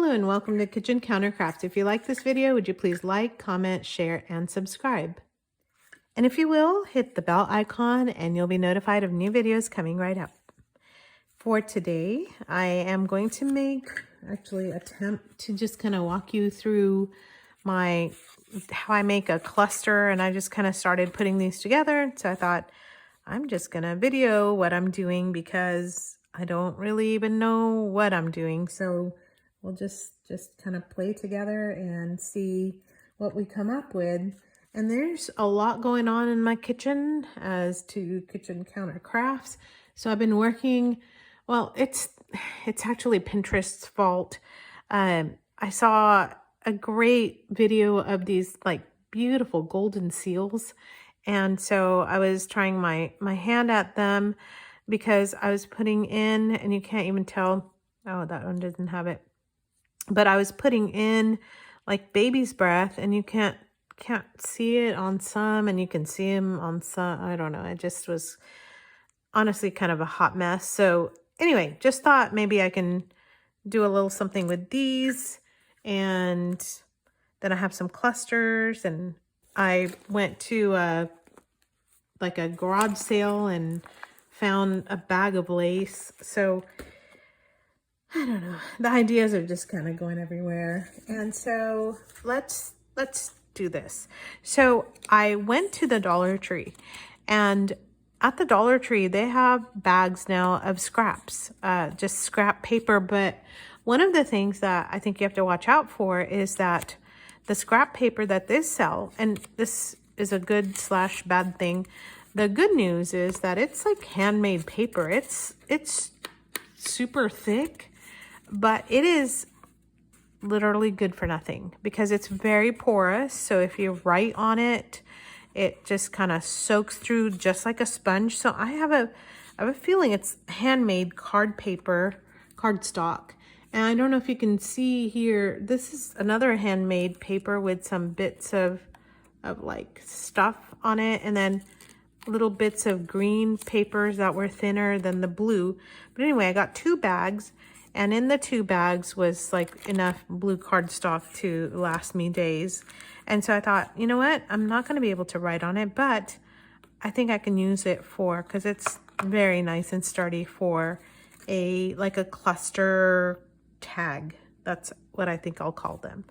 Hello and welcome to Kitchen Countercrafts. If you like this video, would you please like, comment, share, and subscribe? And if you will, hit the bell icon and you'll be notified of new videos coming right up. For today, I am going to attempt to just kind of walk you through how I make a cluster, and I just kind of started putting these together. So I thought I'm just gonna video what I'm doing because I don't really even know what I'm doing. So we'll just kind of play together and see what we come up with. And there's a lot going on in my kitchen as to kitchen counter crafts. So I've been working, well, it's actually Pinterest's fault. I saw a great video of these like beautiful golden seals. And so I was trying my hand at them because I was putting in, and you can't even tell, oh, that one doesn't have it. But I was putting in like baby's breath, and you can't see it on some, and you can see them on some. I don't know. It just was honestly kind of a hot mess. So anyway, just thought maybe I can do a little something with these. And then I have some clusters, and I went to like a garage sale and found a bag of lace. So I don't know. The ideas are just kind of going everywhere. And so let's do this. So I went to the Dollar Tree, and at the Dollar Tree, they have bags now of scraps, just scrap paper. But one of the things that I think you have to watch out for is that the scrap paper that they sell, and this is a good / bad thing. The good news is that it's like handmade paper. It's super thick, but it is literally good for nothing because it's very porous. So if you write on it, it just kind of soaks through just like a sponge. So I have a feeling it's handmade cardstock. And I don't know if you can see here, this is another handmade paper with some bits of like stuff on it, and then little bits of green papers that were thinner than the blue. But anyway, I got 2 bags, and in the 2 bags was like enough blue cardstock to last me days. And so I thought, you know what? I'm not going to be able to write on it, but I think I can use it because it's very nice and sturdy for like a cluster tag. That's what I think I'll call them.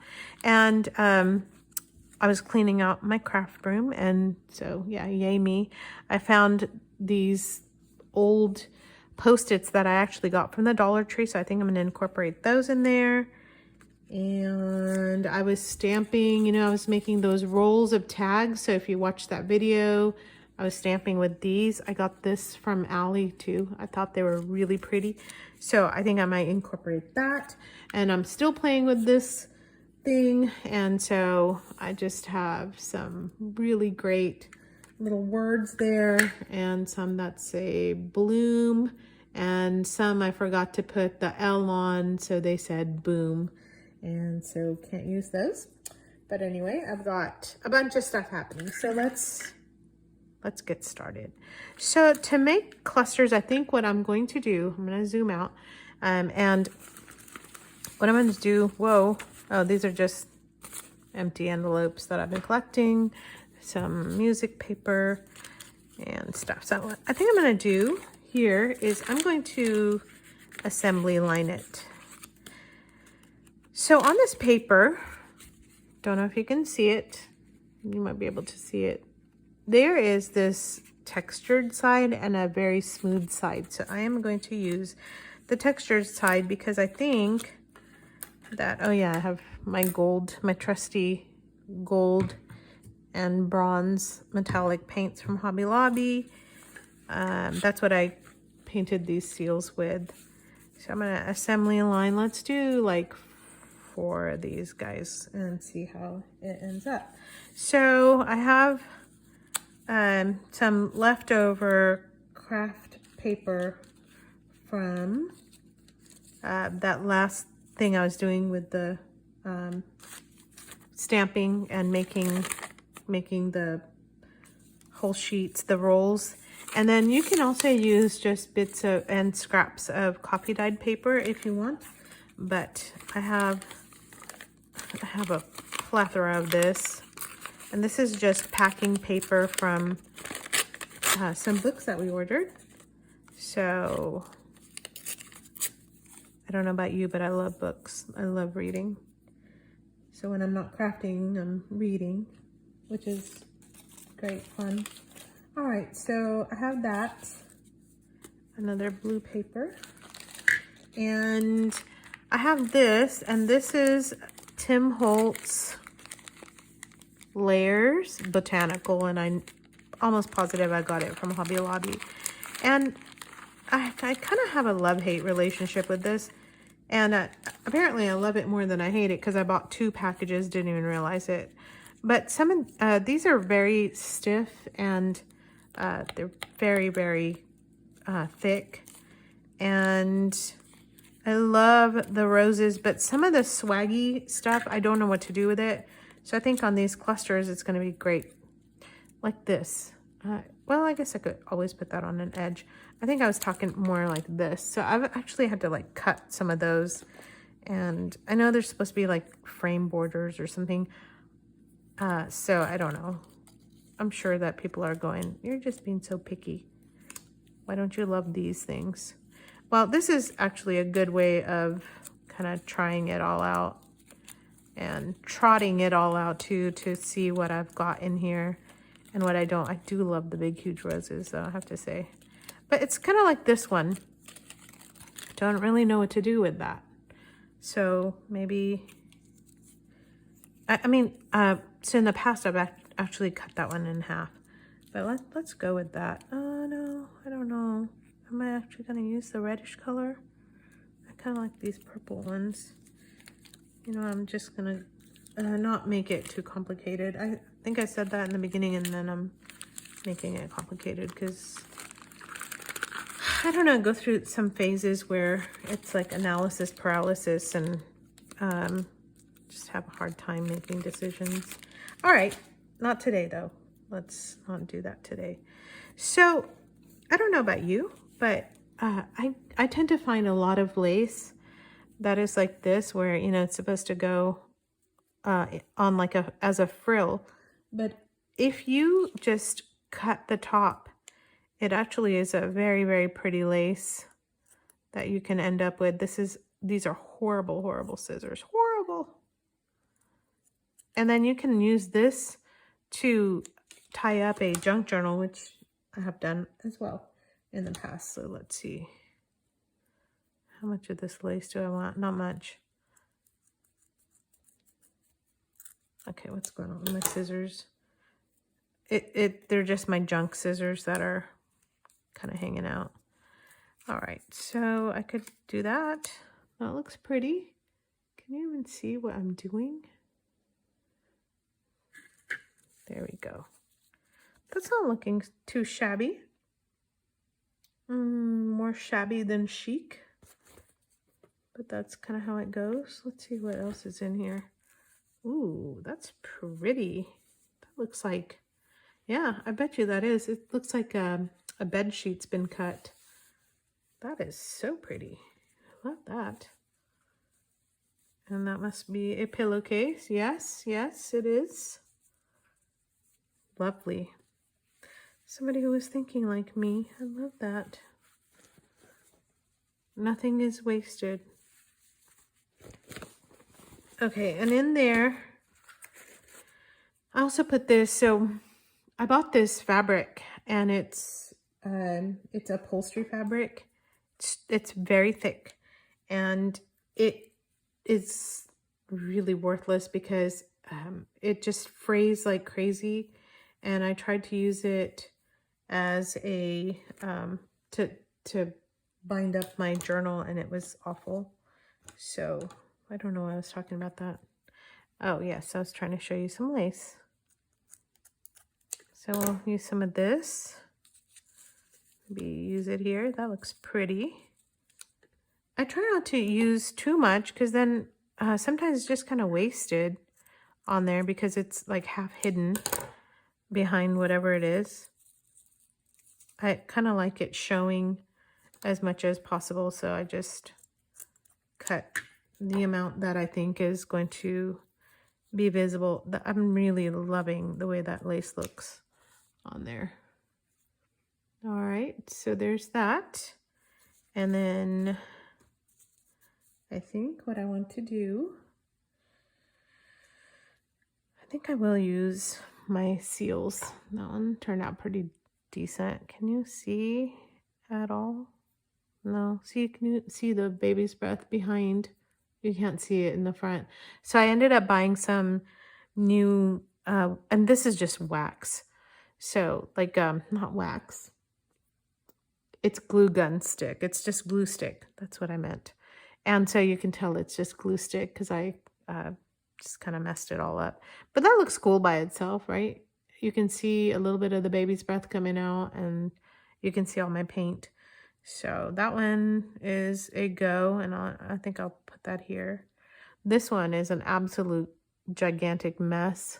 And I was cleaning out my craft room, and so yeah, yay me. I found these old Post-its that I actually got from the Dollar Tree, so I think I'm going to incorporate those in there. And I was stamping, I was making those rolls of tags. So if you watch that video, I was stamping with these. I got this from Allie too. I thought they were really pretty. So I think I might incorporate that. And I'm still playing with this thing. And so I just have some really great little words there, and some that say bloom, and some I forgot to put the L on, so they said boom. And so can't use those. But anyway, I've got a bunch of stuff happening. So let's get started. So to make clusters, I think what I'm going to do, I'm going to zoom out. And what I'm going to do, oh, these are just empty envelopes that I've been collecting, some music paper and stuff. So I think I'm going to do here is I'm going to assembly line it. So on this paper, don't know if you can see it. You might be able to see it. There is this textured side and a very smooth side. So I am going to use the textured side because I think that, oh yeah, I have my trusty gold and bronze metallic paints from Hobby Lobby. That's what I painted these seals with. So I'm going to assembly line. Let's do like 4 of these guys and see how it ends up. So I have some leftover craft paper from that last thing I was doing with the stamping and making the whole sheets, the rolls. And then you can also use just bits of and scraps of coffee dyed paper if you want. but I have a plethora of this. And this is just packing paper from some books that we ordered. So I don't know about you, but I love books. I love reading. So when I'm not crafting, I'm reading, which is great fun. All right, so I have that. Another blue paper. And I have this, and this is Tim Holtz Layers Botanical, and I'm almost positive I got it from Hobby Lobby. And I kind of have a love-hate relationship with this, and apparently I love it more than I hate it because I bought 2 packages, didn't even realize it. But some of these are very stiff, and they're very, very thick, and I love the roses, but some of the swaggy stuff, I don't know what to do with it. So I think on these clusters, it's going to be great. Like this. Well, I guess I could always put that on an edge. I think I was talking more like this. So I've actually had to like cut some of those. And I know there's supposed to be like frame borders or something. So I don't know. I'm sure that people are going, you're just being so picky. Why don't you love these things? Well, this is actually a good way of kind of trying it all out and trotting it all out too, to see what I've got in here and what I don't. I do love the big, huge roses, though, I have to say. But it's kind of like this one. Don't really know what to do with that. So maybe, so in the past, I've actually cut that one in half. But let's go with that. Oh, no, I don't know. Am I actually going to use the reddish color? I kind of like these purple ones. You know, I'm just going to not make it too complicated. I think I said that in the beginning, and then I'm making it complicated because, I don't know, go through some phases where it's like analysis paralysis and just have a hard time making decisions. All right, not today, though. Let's not do that today. So, I don't know about you, but I tend to find a lot of lace that is like this, where, you know, it's supposed to go on like as a frill. But if you just cut the top, it actually is a very, very pretty lace that you can end up with. These are horrible, horrible scissors. Horrible. And then you can use this to tie up a junk journal, which I have done as well in the past. So let's see. How much of this lace do I want? Not much. Okay, what's going on with my scissors? They're just my junk scissors that are kind of hanging out. All right, so I could do that. That looks pretty. Can you even see what I'm doing? There we go. That's not looking too shabby. More shabby than chic. But that's kind of how it goes. Let's see what else is in here. Ooh, that's pretty. That looks like, yeah, I bet you that is. It looks like a bed sheet's been cut. That is so pretty. I love that. And that must be a pillowcase. Yes, yes, it is. Lovely. Somebody who was thinking like me. I love that. Nothing is wasted. Okay, and in there, I also put this. So I bought this fabric, and it's upholstery fabric. It's very thick, and it is really worthless because it just frays like crazy. And I tried to use it as a to bind up my journal, and it was awful. So I don't know why I was talking about that. Oh yes, I was trying to show you some lace. So we'll use some of this. Maybe use it here. That looks pretty. I try not to use too much because then sometimes it's just kind of wasted on there because it's like half hidden behind whatever it is. I kind of like it showing as much as possible, so I just cut the amount that I think is going to be visible. I'm really loving the way that lace looks on there. All right, so there's that. And then I think what I want to do, I think I will use my seals. That one turned out pretty decent. Can you see at all? No, see, can you see the baby's breath behind? You can't see it in the front. So I ended up buying some new, and this is just wax. So like, not wax. It's glue gun stick. It's just glue stick. That's what I meant. And so you can tell it's just glue stick because I just kind of messed it all up. But that looks cool by itself, right? You can see a little bit of the baby's breath coming out, and you can see all my paint. So that one is a go, and I think I'll put that here. This one is an absolute gigantic mess.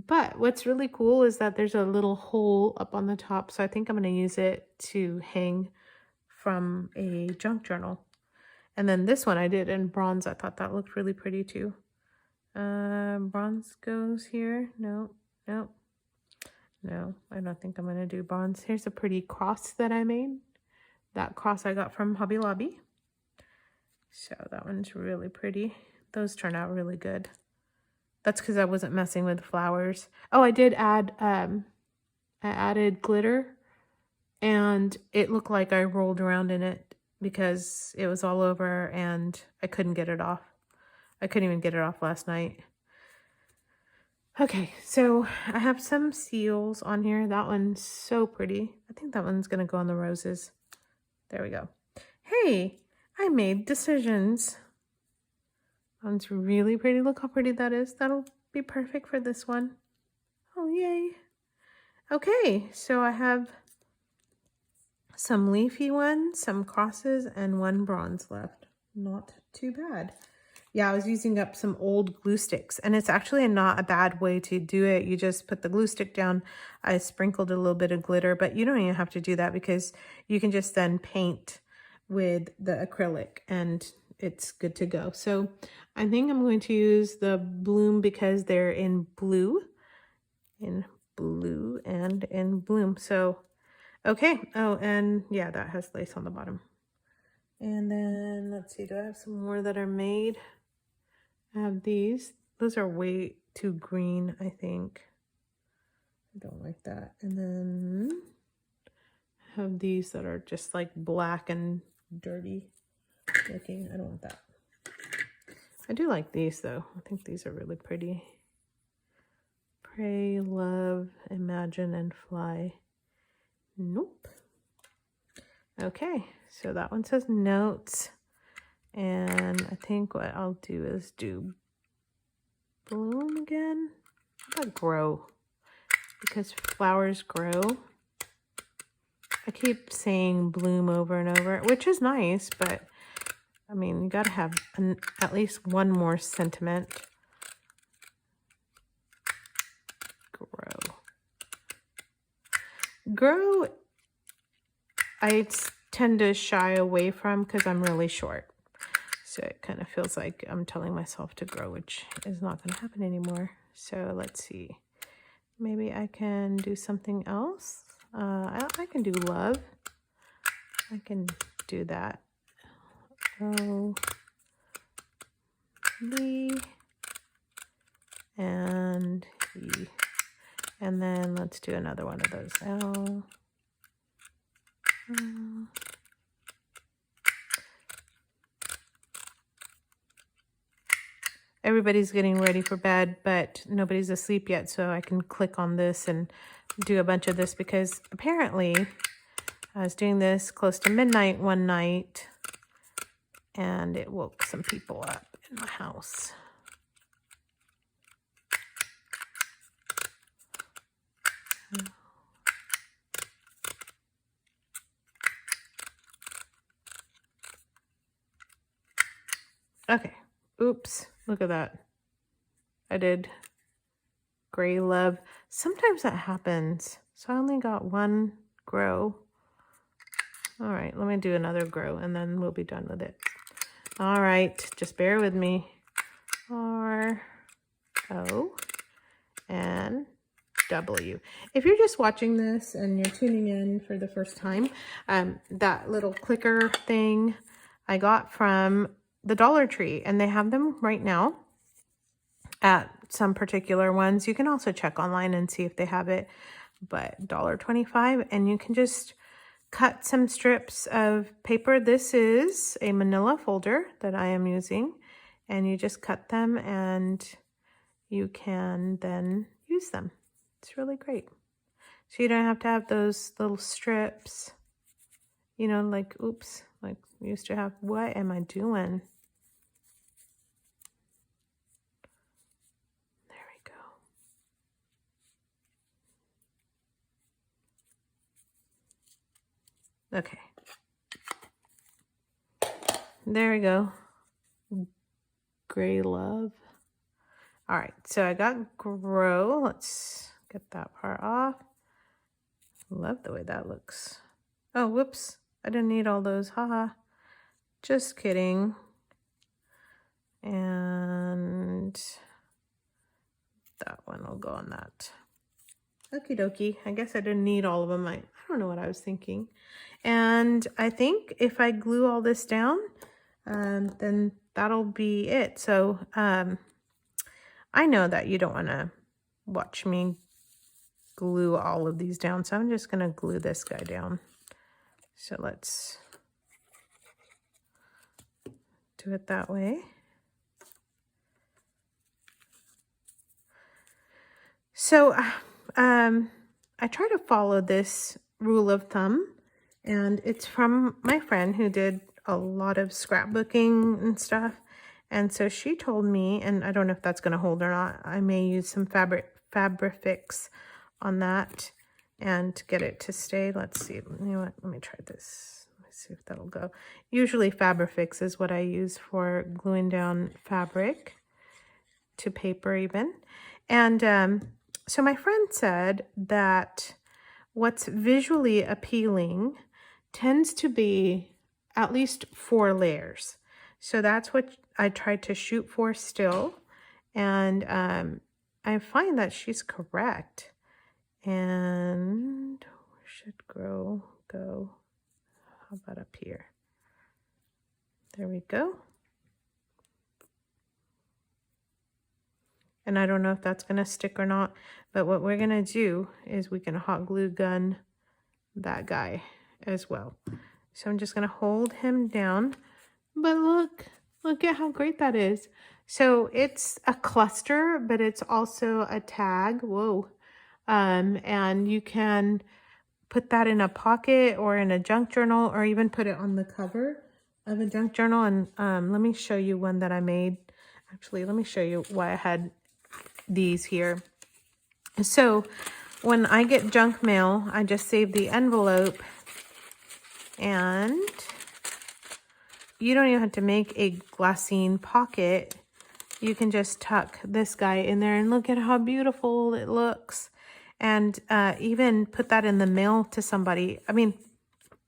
But what's really cool is that there's a little hole up on the top. So I think I'm going to use it to hang from a junk journal. And then this one I did in bronze. I thought that looked really pretty too. Bronze goes here. No. I don't think I'm going to do bronze. Here's a pretty cross that I made. That cross I got from Hobby Lobby. So that one's really pretty. Those turn out really good. That's because I wasn't messing with flowers. Oh, I did add, I added glitter, and it looked like I rolled around in it because it was all over and I couldn't get it off. I couldn't even get it off last night. Okay, so I have some seals on here. That one's so pretty. I think that one's going to go on the roses. There we go. Hey, I made decisions. That one's really pretty. Look how pretty that is. That'll be perfect for this one. Oh, yay. Okay, so I have some leafy ones, some crosses, and one bronze left. Not too bad. Yeah, I was using up some old glue sticks, and it's actually not a bad way to do it. You just put the glue stick down. I sprinkled a little bit of glitter, but you don't even have to do that because you can just then paint with the acrylic and it's good to go. So I think I'm going to use the bloom because they're in blue and in bloom. So, okay. Oh, and yeah, that has lace on the bottom. And then let's see, do I have some more that are made? I have these. Those are way too green, I think. I don't like that. And then I have these that are just like black and dirty looking. I don't want that. I do like these though. I think these are really pretty. Pray, love, imagine, and fly. Nope. Okay, so that one says notes. And I think what I'll do is do bloom again. How about grow? Because flowers grow. I keep saying bloom over and over, which is nice, but I mean, you gotta have at least one more sentiment. Grow, I tend to shy away from because I'm really short. So it kind of feels like I'm telling myself to grow, which is not going to happen anymore. So let's see. Maybe I can do something else. I can do love. I can do that. O, B, and E. And then let's do another one of those. L, L. Everybody's getting ready for bed, but nobody's asleep yet, so I can click on this and do a bunch of this because apparently I was doing this close to midnight one night and it woke some people up in my house. Okay, oops. Look at that. I did gray love. Sometimes that happens. So I only got one grow. All right, let me do another grow and then we'll be done with it. All right, just bear with me. R, O, and W. If you're just watching this and you're tuning in for the first time, that little clicker thing I got from the Dollar Tree, and they have them right now at some particular ones. You can also check online and see if they have it, but $1.25, and you can just cut some strips of paper. This is a manila folder that I am using, and you just cut them and you can then use them. It's really great. So you don't have to have those little strips, you know, like, oops, like we used to have. What am I doing? There we go. Okay. There we go. Gray love. All right, so I got grow. Let's get that part off. Love the way that looks. Oh, whoops. I didn't need all those. Haha. Just kidding. And that one will go on that. Okie dokie. I guess I didn't need all of them. I don't know what I was thinking. And I think if I glue all this down, then that'll be it. So I know that you don't want to watch me glue all of these down, so I'm just going to glue this guy down. So let's do it that way. So I try to follow this rule of thumb, and it's from my friend who did a lot of scrapbooking and stuff. And so she told me, and I don't know if that's going to hold or not, I may use some Fabrifix on that and get it to stay. Let's see. You know what? Let me try this. Let's see if that'll go. Usually Fabrifix is what I use for gluing down fabric to paper even. And so my friend said that what's visually appealing tends to be at least 4 layers. So that's what I tried to shoot for still. And I find that she's correct. And where should go? How about up here? There we go. And I don't know if that's going to stick or not, but what we're going to do is we can hot glue gun that guy as well. So I'm just going to hold him down. But look at how great that is. So it's a cluster, but it's also a tag. Whoa. And you can put that in a pocket or in a junk journal, or even put it on the cover of a junk journal. And let me show you one that I made. Actually, let me show you why I had these here. So when I get junk mail, I just save the envelope, and you don't even have to make a glassine pocket. You can just tuck this guy in there, and look at how beautiful it looks. And even put that in the mail to somebody. I mean,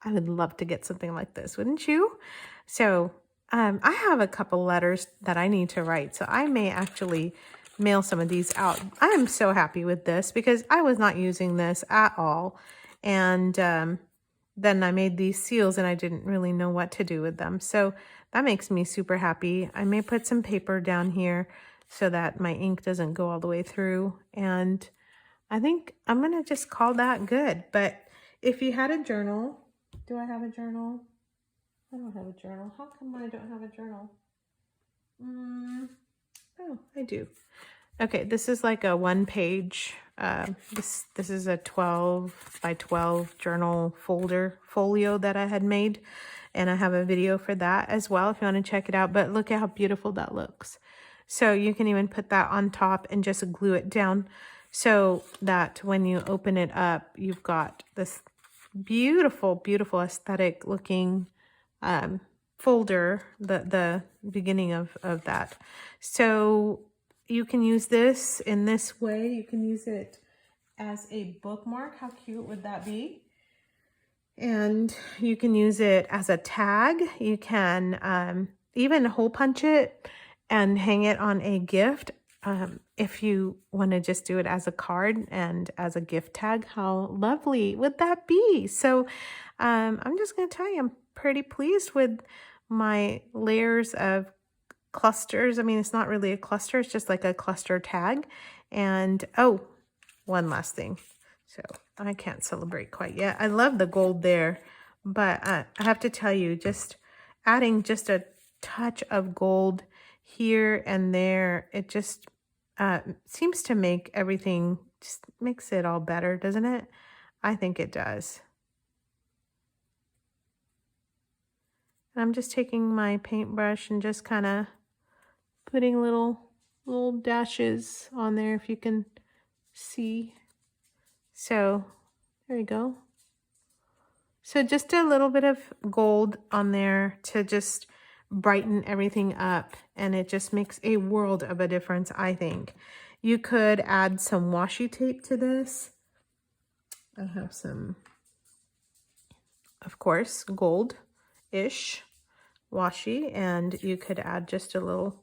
I would love to get something like this, wouldn't you? So I have a couple letters that I need to write, so I may actually mail some of these out. I'm so happy with this because I was not using this at all. And then I made these seals and I didn't really know what to do with them. So that makes me super happy. I may put some paper down here so that my ink doesn't go all the way through. And I think I'm going to just call that good. But if you had a journal, do I have a journal? I don't have a journal. How come I don't have a journal? Oh, I do. Okay, this is like a 1-page, this is a 12 by 12 journal folio that I had made. And I have a video for that as well if you want to check it out. But look at how beautiful that looks. So you can even put that on top and just glue it down so that when you open it up, you've got this beautiful, beautiful aesthetic looking folder, the beginning of that. So you can use this in this way. You can use it as a bookmark. How cute would that be? And you can use it as a tag. You can even hole punch it and hang it on a gift. If you want to just do it as a card and as a gift tag, how lovely would that be? So I'm just going to tell you, I'm pretty pleased with my layers of clusters. I mean, it's not really a cluster, it's just like a cluster tag. And oh, one last thing. So I can't celebrate quite yet. I love the gold there, but I have to tell you, just adding just a touch of gold here and there, it just seems to make everything, just makes it all better, doesn't it? I think it does. And I'm just taking my paintbrush and just kind of putting little dashes on there, if you can see. So there you go. So just a little bit of gold on there to just brighten everything up, and it just makes a world of a difference, I think. You could add some washi tape to this. I have some, of course, gold-ish washi, and you could add just a little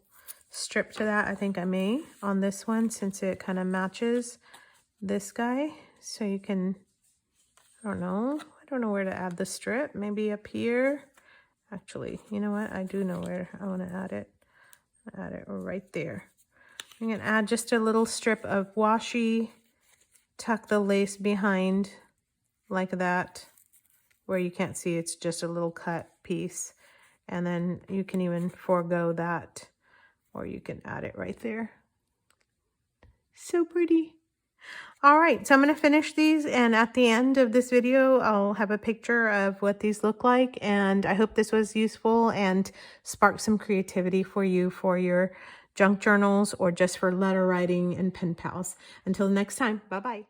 strip to that. I think I may on this one, since it kind of matches this guy. So you can, I don't know where to add the strip. Maybe up here. Actually, you know what? I do know where I want to add it. Add it right there. I'm going to add just a little strip of washi. Tuck the lace behind like that, where you can't see, it's just a little cut piece. And then you can even forego that, or you can add it right there. So pretty. All right, so I'm going to finish these, and at the end of this video, I'll have a picture of what these look like, and I hope this was useful and sparked some creativity for you for your junk journals or just for letter writing and pen pals. Until next time, bye-bye.